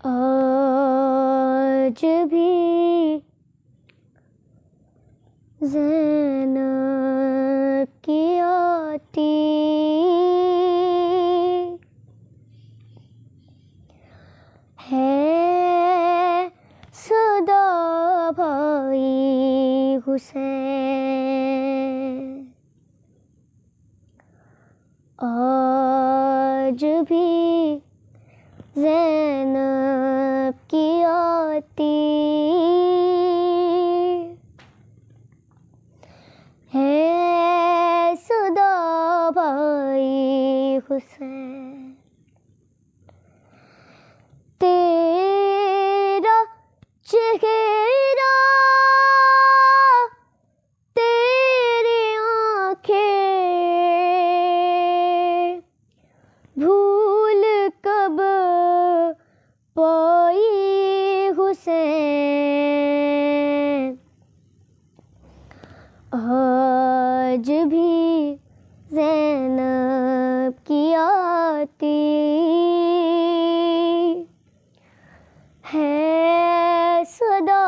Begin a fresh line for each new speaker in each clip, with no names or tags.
آج بھی زینب کی آتی ہے صدا بھائی حسین، آج بھی زینب کی آتی ہے صدا بھائی حسین، تیرا چہرہ تیری آنکھیں بھول کب پائی حسین، آج بھی زینب کی آتی ہے صدا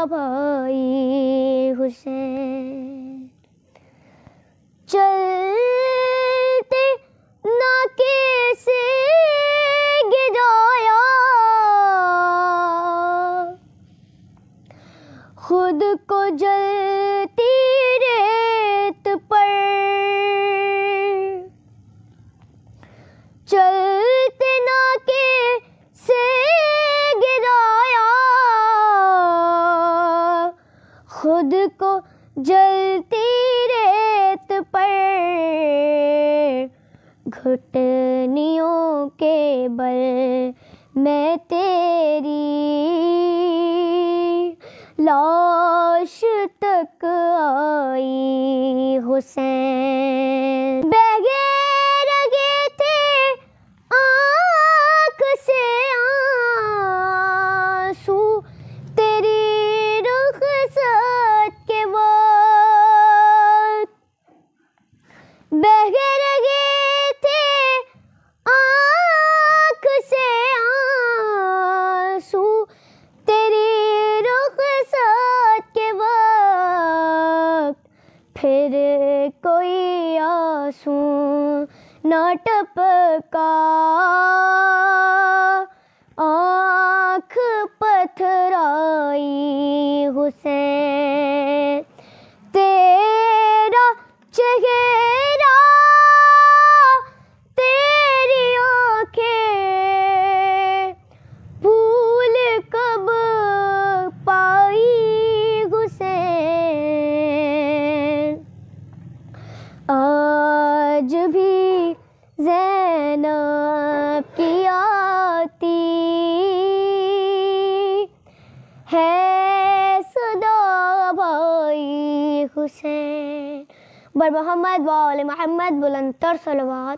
بھائی حسین، چلتے ناکے سے گرایا خود کو جلتی ریت پر، چلتے ناکے سے گرایا خود کو جلتی ریت پر، گھٹنیوں کے بل میں تیری لاش تک آئی حسین، بہہ رگے تھے آنکھ سے آنسو تیری رخصت کے وقت، بہہ رگے تھے آنکھ سے آنسو تیری رخصت کے وقت، پھر کوئی آنسو نہ ٹپکا، آنکھ پتھرائی حسین، تیرا چہرہ تیری آنکھیں بھول کب پائی حسین، آج بھی زینب کی آتی ہے صدا بھائی حسین، بر محمد و آل محمد بلند تر صلوات۔